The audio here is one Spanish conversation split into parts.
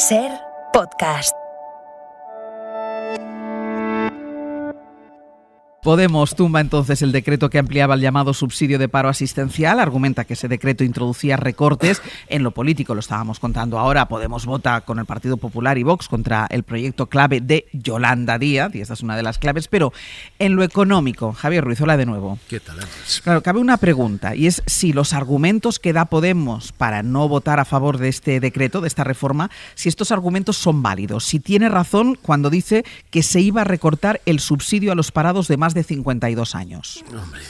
SER Podcast. Podemos tumba entonces el decreto que ampliaba el llamado subsidio de paro asistencial, argumenta que ese decreto introducía recortes en lo político, lo estábamos contando ahora. Podemos vota con el Partido Popular y Vox contra el proyecto clave de Yolanda Díaz, y esta es una de las claves, pero en lo económico, Javier Ruiz, hola de nuevo. ¿Qué tal, Andrés? Claro, cabe una pregunta, y es si los argumentos que da Podemos para no votar a favor de este decreto, de esta reforma, si estos argumentos son válidos, si tiene razón cuando dice que se iba a recortar el subsidio a los parados de más de 52 años. Hombre,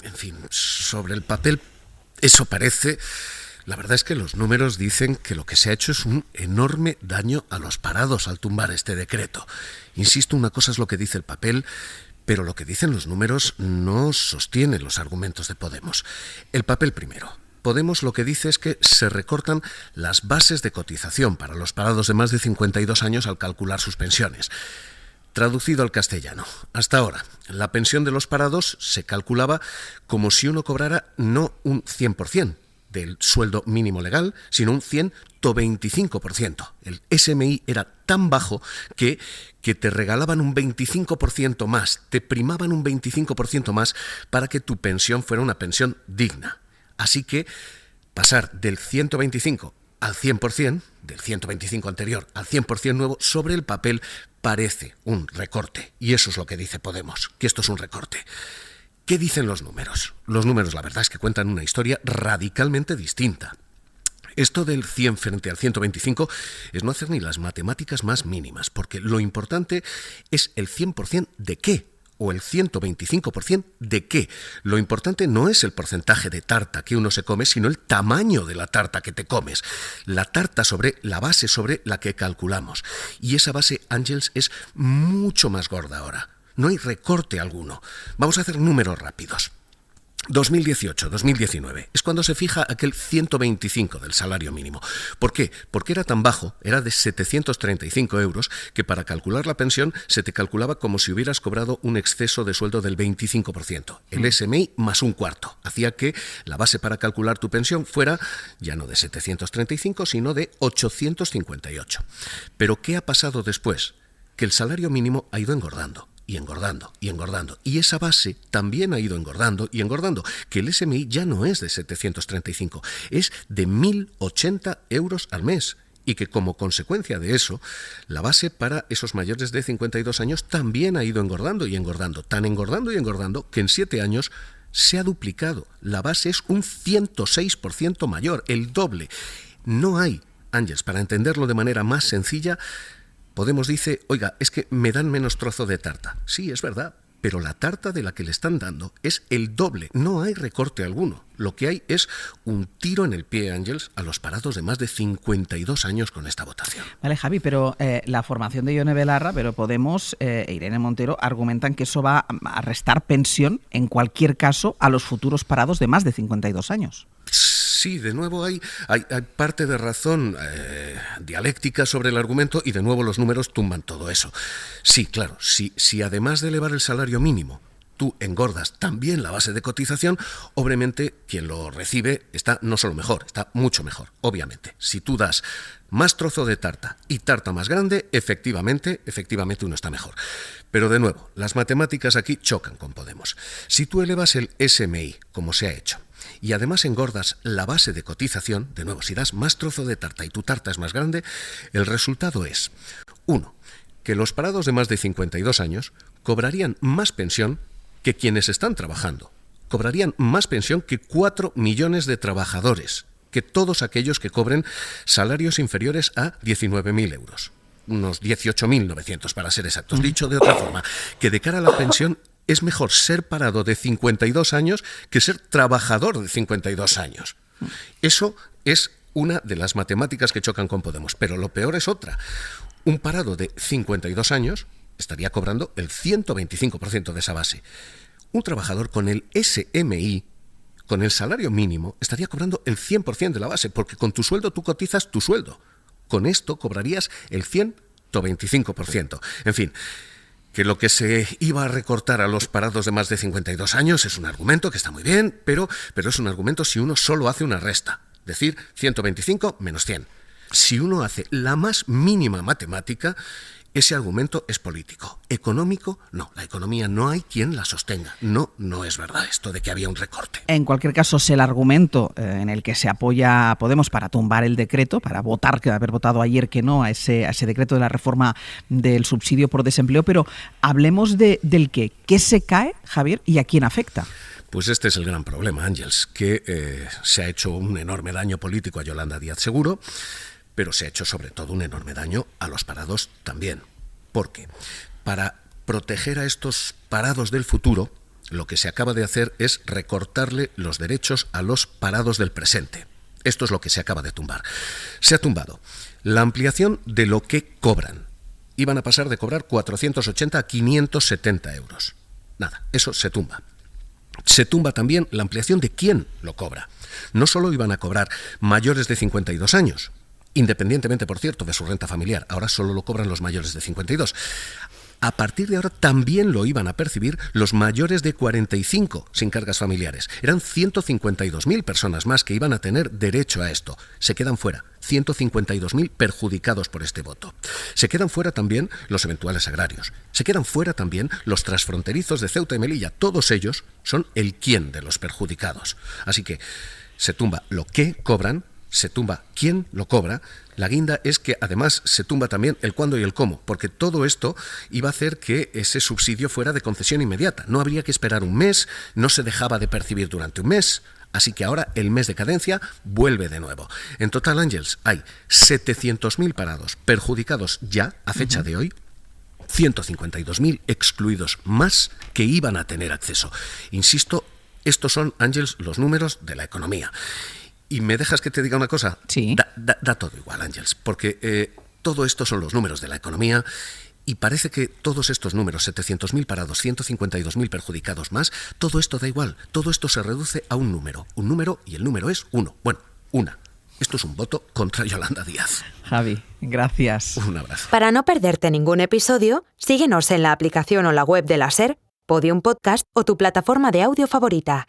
en fin, sobre el papel eso parece. La verdad es que los números dicen que lo que se ha hecho es un enorme daño a los parados al tumbar este decreto. Insisto, una cosa es lo que dice el papel, pero lo que dicen los números no sostiene los argumentos de Podemos. El papel primero. Podemos lo que dice es que se recortan las bases de cotización para los parados de más de 52 años al calcular sus pensiones. Traducido al castellano, hasta ahora, la pensión de los parados se calculaba como si uno cobrara no un 100% del sueldo mínimo legal, sino un 125%. El SMI era tan bajo que te regalaban un 25% más, te primaban un 25% más para que tu pensión fuera una pensión digna. Así que pasar del 125 al 100%, del 125 anterior al 100% nuevo, sobre el papel parece un recorte. Y eso es lo que dice Podemos, que esto es un recorte. ¿Qué dicen los números? Los números, la verdad, es que cuentan una historia radicalmente distinta. Esto del 100 frente al 125 es no hacer ni las matemáticas más mínimas, porque lo importante es el 100% de qué. O el 125% de qué. Lo importante no es el porcentaje de tarta que uno se come, sino el tamaño de la tarta que te comes. La tarta sobre la base sobre la que calculamos. Y esa base, Ángels, es mucho más gorda ahora. No hay recorte alguno. Vamos a hacer números rápidos. 2018-2019 es cuando se fija aquel 125 del salario mínimo. ¿Por qué? Porque era tan bajo, era de 735 euros, que para calcular la pensión se te calculaba como si hubieras cobrado un exceso de sueldo del 25%. El SMI más un cuarto. Hacía que la base para calcular tu pensión fuera ya no de 735, sino de 858. Pero ¿qué ha pasado después? Que el salario mínimo ha ido engordando. Y engordando, y engordando. Y esa base también ha ido engordando y engordando, que el SMI ya no es de 735, es de 1.080 euros al mes. Y que como consecuencia de eso, la base para esos mayores de 52 años también ha ido engordando y engordando. Tan engordando y engordando que en 7 años se ha duplicado. La base es un 106% mayor, el doble. No hay, Ángels, para entenderlo de manera más sencilla, Podemos dice, oiga, es que me dan menos trozo de tarta. Sí, es verdad, pero la tarta de la que le están dando es el doble. No hay recorte alguno. Lo que hay es un tiro en el pie, Ángels, a los parados de más de 52 años con esta votación. Vale, Javi, pero la formación de Ione Belarra, pero Podemos e Irene Montero argumentan que eso va a restar pensión, en cualquier caso, a los futuros parados de más de 52 años. Sí, de nuevo hay parte de razón dialéctica sobre el argumento y de nuevo los números tumban todo eso. Sí, claro, si además de elevar el salario mínimo tú engordas también la base de cotización, obviamente quien lo recibe está no solo mejor, está mucho mejor, obviamente. Si tú das más trozo de tarta y tarta más grande, efectivamente uno está mejor. Pero de nuevo, las matemáticas aquí chocan con Podemos. Si tú elevas el SMI, como se ha hecho, y además engordas la base de cotización, de nuevo, si das más trozo de tarta y tu tarta es más grande, el resultado es, 1, que los parados de más de 52 años cobrarían más pensión que quienes están trabajando. Cobrarían más pensión que 4 millones de trabajadores, que todos aquellos que cobren salarios inferiores a 19.000 euros. Unos 18.900 para ser exactos. Dicho de otra forma, que de cara a la pensión es mejor ser parado de 52 años que ser trabajador de 52 años. Eso es una de las matemáticas que chocan con Podemos, pero lo peor es otra. Un parado de 52 años estaría cobrando el 125% de esa base. Un trabajador con el SMI, con el salario mínimo, estaría cobrando el 100% de la base, porque con tu sueldo tú cotizas tu sueldo. Con esto cobrarías el 125%. En fin, que lo que se iba a recortar a los parados de más de 52 años es un argumento que está muy bien, pero es un argumento si uno solo hace una resta. Decir 125 menos 100. Si uno hace la más mínima matemática, ese argumento es político. Económico, no. La economía no hay quien la sostenga. No es verdad esto de que había un recorte. En cualquier caso, es el argumento en el que se apoya Podemos para tumbar el decreto, para haber votado ayer que no a ese decreto de la reforma del subsidio por desempleo. Pero hablemos del qué. ¿Qué se cae, Javier, y a quién afecta? Pues este es el gran problema, Ángeles, que se ha hecho un enorme daño político a Yolanda Díaz Seguro, pero se ha hecho sobre todo un enorme daño a los parados también. Porque para proteger a estos parados del futuro, lo que se acaba de hacer es recortarle los derechos a los parados del presente. Esto es lo que se acaba de tumbar. Se ha tumbado la ampliación de lo que cobran. Iban a pasar de cobrar 480 a 570 euros. Nada, eso se tumba. Se tumba también la ampliación de quién lo cobra. No solo iban a cobrar mayores de 52 años, independientemente, por cierto, de su renta familiar. Ahora solo lo cobran los mayores de 52. A partir de ahora también lo iban a percibir los mayores de 45 sin cargas familiares. Eran 152.000 personas más que iban a tener derecho a esto. Se quedan fuera 152.000 perjudicados por este voto. Se quedan fuera también los eventuales agrarios. Se quedan fuera también los transfronterizos de Ceuta y Melilla. Todos ellos son el quién de los perjudicados. Así que se tumba lo que cobran, se tumba quién lo cobra. La guinda es que además se tumba también el cuándo y el cómo, porque todo esto iba a hacer que ese subsidio fuera de concesión inmediata. No habría que esperar un mes, no se dejaba de percibir durante un mes, así que ahora el mes de cadencia vuelve de nuevo. En total, Ángeles, hay 700.000 parados perjudicados ya a fecha de hoy, 152.000 excluidos más que iban a tener acceso. Insisto, estos son, Ángeles, los números de la economía. ¿Y me dejas que te diga una cosa? Sí. Da todo igual, Ángeles, porque todo esto son los números de la economía y parece que todos estos números, 700.000 parados, 152.000 perjudicados más, todo esto da igual, todo esto se reduce a un número y el número es 1. Bueno, una. Esto es un voto contra Yolanda Díaz. Javi, gracias. Un abrazo. Para no perderte ningún episodio, síguenos en la aplicación o la web de la SER, Podium Podcast o tu plataforma de audio favorita.